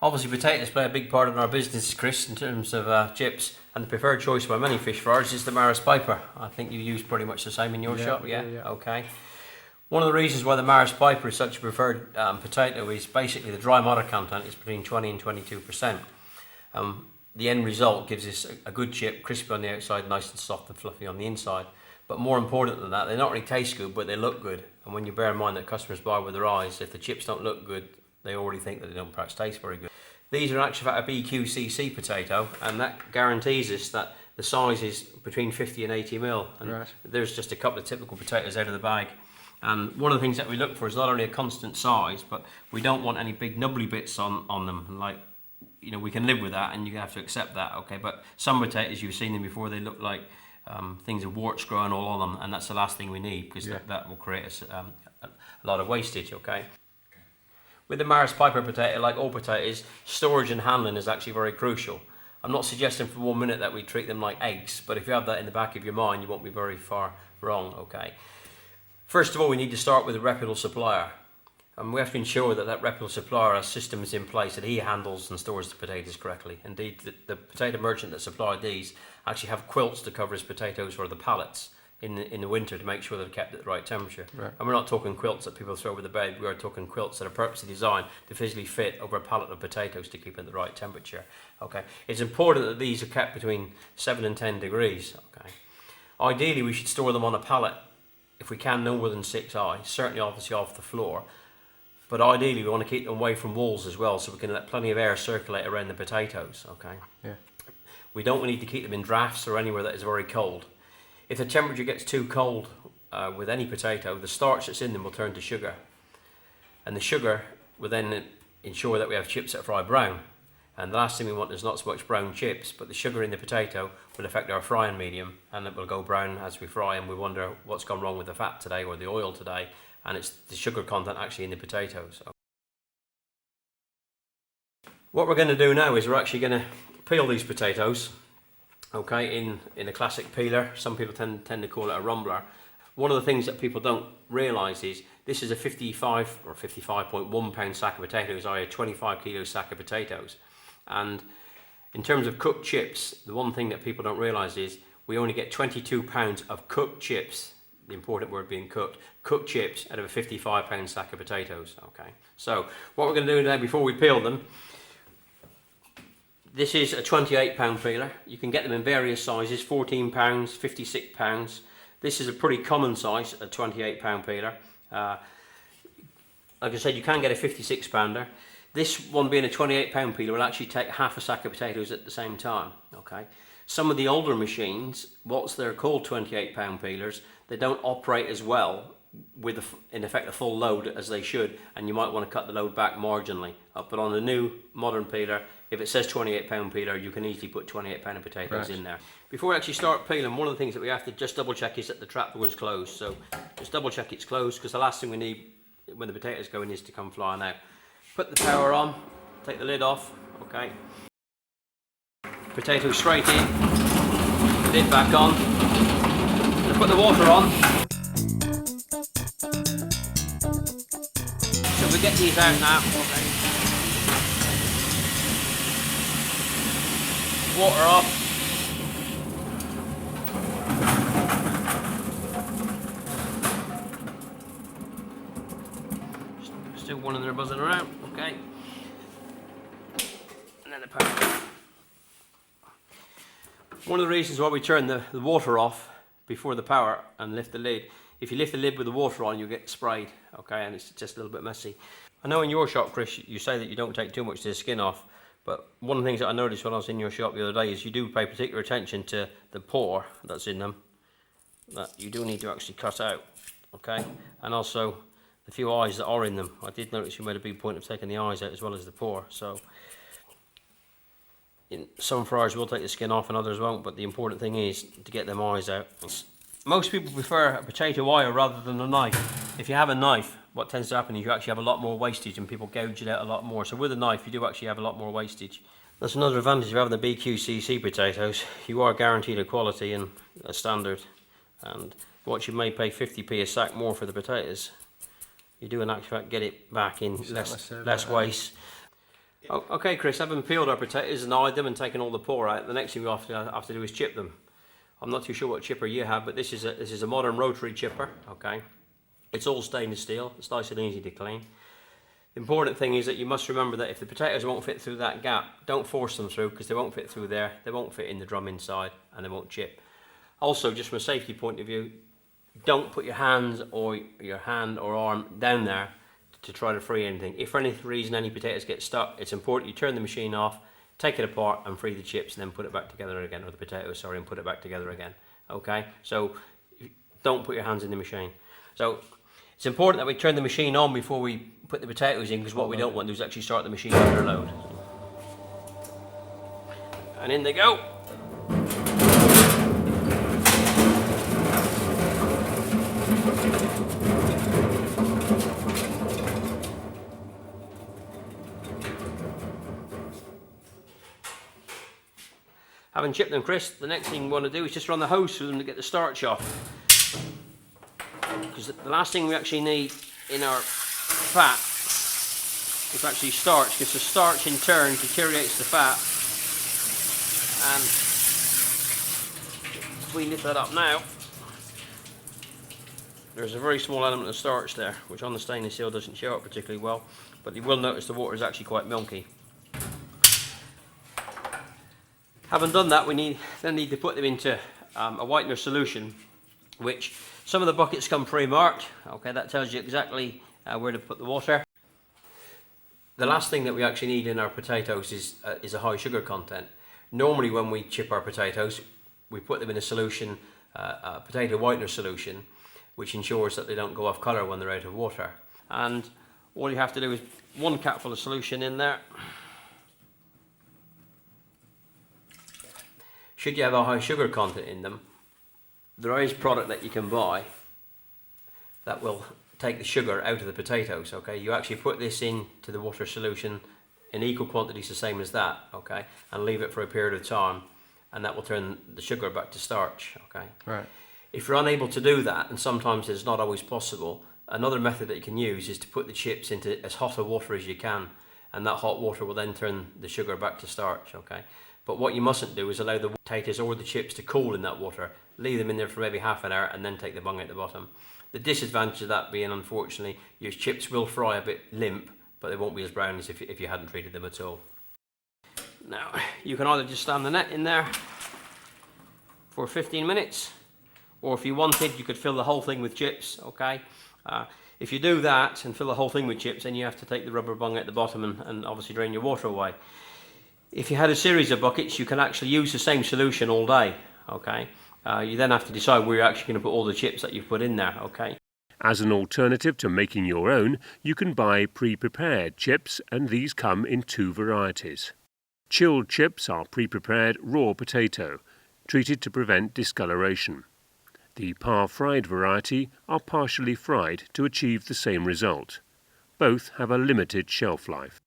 Obviously potatoes play a big part in our business, Chris, in terms of chips, and the preferred choice by many fish fryers is the Maris Piper. I think you use pretty much the same in your shop, yeah? Okay. One of the reasons why the Maris Piper is such a preferred potato is basically the dry matter content is between 20 and 22%. The end result gives us a good chip, crispy on the outside, nice and soft and fluffy on the inside. But more important than that, they not only taste good, but they look good. And when you bear in mind that customers buy with their eyes, if the chips don't look good, they already think that they don't perhaps taste very good. These are actually a BQCC potato, and that guarantees us that the size is between 50 and 80 mil. And right. There's just a couple of typical potatoes out of the bag. And one of the things that we look for is not only a constant size, but we don't want any big nubbly bits on them. Like, you know, we can live with that, and you have to accept that, okay? But some potatoes, you've seen them before, they look like things of warts growing all on them, and that's the last thing we need, because that will create us a lot of wastage, okay? With the Maris Piper potato, like all potatoes, storage and handling is actually very crucial. I'm not suggesting for 1 minute that we treat them like eggs, but if you have that in the back of your mind, you won't be very far wrong, okay? First of all, we need to start with a reputable supplier. And we have to ensure that that reputable supplier has systems in place that he handles and stores the potatoes correctly. Indeed, the potato merchant that supplied these actually have quilts to cover his potatoes or the pallets in the winter to make sure they're kept at the right temperature. Right. And we're not talking quilts that people throw over the bed, we are talking quilts that are purposely designed to physically fit over a pallet of potatoes to keep at the right temperature. Okay. It's important that these are kept between 7 and 10 degrees. Okay. Ideally, we should store them on a pallet, if we can, no more than 6 eyes, certainly obviously off the floor. But ideally, we want to keep them away from walls as well, so we can let plenty of air circulate around the potatoes. Okay. Yeah. We don't need to keep them in drafts or anywhere that is very cold. If the temperature gets too cold with any potato, the starch that's in them will turn to sugar. And the sugar will then ensure that we have chips that fry brown. And the last thing we want is not so much brown chips, but the sugar in the potato will affect our frying medium, and it will go brown as we fry, and we wonder what's gone wrong with the fat today or the oil today, and it's the sugar content actually in the potatoes. What we're going to do now is we're actually going to peel these potatoes. Okay, in a classic peeler. Some people tend to call it a rumbler. One of the things that people don't realise is this is a 55 or 55.1 pound sack of potatoes, i.e. a 25 kilo sack of potatoes. And in terms of cooked chips, the one thing that people don't realise is we only get 22 pounds of cooked chips, the important word being cooked chips out of a 55 pound sack of potatoes. Okay, so what we're going to do now before we peel them, this is a 28 pound peeler. You can get them in various sizes, 14 pounds, 56 pounds. This is a pretty common size, a 28 pound peeler. Like I said, you can get a 56 pounder. This one being a 28 pound peeler will actually take half a sack of potatoes at the same time. Okay. Some of the older machines, whilst they're called 28 pound peelers, they don't operate as well with in effect a full load as they should, and you might want to cut the load back marginally. But on the new modern peeler, if it says 28 pound peeler, you can easily put 28 pound of potatoes in there. Before we actually start peeling, one of the things that we have to just double check is that the trap door is closed. So just double check it's closed, because the last thing we need when the potatoes go in is to come flying out. Put the power on, take the lid off, okay. Potatoes straight in, lid back on, and put the water on. So we get these out now, okay. Water off. Still one in there buzzing around, okay. And then the power. One of the reasons why we turn the water off before the power and lift the lid, if you lift the lid with the water on, you'll get sprayed, okay, and it's just a little bit messy. I know in your shop, Chris, you say that you don't take too much of the skin off, but one of the things that I noticed when I was in your shop the other day is you do pay particular attention to the pore that's in them, that you do need to actually cut out, okay, and also the few eyes that are in them. I did notice you made a big point of taking the eyes out as well as the pore, so some fryers will take the skin off and others won't, but the important thing is to get them eyes out. Most people prefer a potato wire rather than a knife. If you have a knife, what tends to happen is you actually have a lot more wastage and people gouge it out a lot more. So with a knife, you do actually have a lot more wastage. That's another advantage of having the BQCC potatoes. You are guaranteed a quality and a standard. And what you may pay 50p a sack more for the potatoes, you do in actual fact get it back in less that. waste. Oh, okay, Chris, having peeled our potatoes and eyed them and taken all the pore out, the next thing we have to do is chip them. I'm not too sure what chipper you have, but this is a modern rotary chipper. Okay, it's all stainless steel. It's nice and easy to clean. The important thing is that you must remember that if the potatoes won't fit through that gap, don't force them through, because they won't fit through there. They won't fit in the drum inside, and they won't chip. Also, just from a safety point of view, don't put your hands or your hand or arm down there to try to free anything. If for any reason any potatoes get stuck, it's important you turn the machine off, take it apart and free the chips, and then put it back together again, or the potatoes, sorry, and put it back together again. Okay, so don't put your hands in the machine. So it's important that we turn the machine on before we put the potatoes in, because what we don't want to do is actually start the machine under load. And in they go. Having chipped them crisp, the next thing we want to do is just run the hose through them to get the starch off. Because the last thing we actually need in our fat is actually starch, because the starch in turn deteriorates the fat. And if we lift that up now, there's a very small element of starch there, which on the stainless steel doesn't show up particularly well, but you will notice the water is actually quite milky. Having done that, we then need to put them into a whitener solution, which some of the buckets come pre-marked. Okay, that tells you exactly where to put the water. The last thing that we actually need in our potatoes is a high sugar content. Normally when we chip our potatoes, we put them in a solution, a potato whitener solution, which ensures that they don't go off colour when they're out of water. And all you have to do is 1 capful of solution in there. Should you have a high sugar content in them, there is product that you can buy that will take the sugar out of the potatoes. Okay, you actually put this into the water solution in equal quantities, the same as that. Okay, and leave it for a period of time, and that will turn the sugar back to starch. Okay. Right. If you're unable to do that, and sometimes it's not always possible, another method that you can use is to put the chips into as hot a water as you can, and that hot water will then turn the sugar back to starch. Okay. But what you mustn't do is allow the potatoes or the chips to cool in that water. Leave them in there for maybe half an hour and then take the bung at the bottom. The disadvantage of that being, unfortunately, your chips will fry a bit limp, but they won't be as brown as if you hadn't treated them at all. Now, you can either just stand the net in there for 15 minutes, or if you wanted, you could fill the whole thing with chips. Okay. If you do that and fill the whole thing with chips, then you have to take the rubber bung at the bottom and obviously drain your water away. If you had a series of buckets, you can actually use the same solution all day. Okay. You then have to decide where you're actually going to put all the chips that you've put in there. Okay. As an alternative to making your own, you can buy pre-prepared chips, and these come in 2 varieties. Chilled chips are pre-prepared raw potato, treated to prevent discoloration. The par-fried variety are partially fried to achieve the same result. Both have a limited shelf life.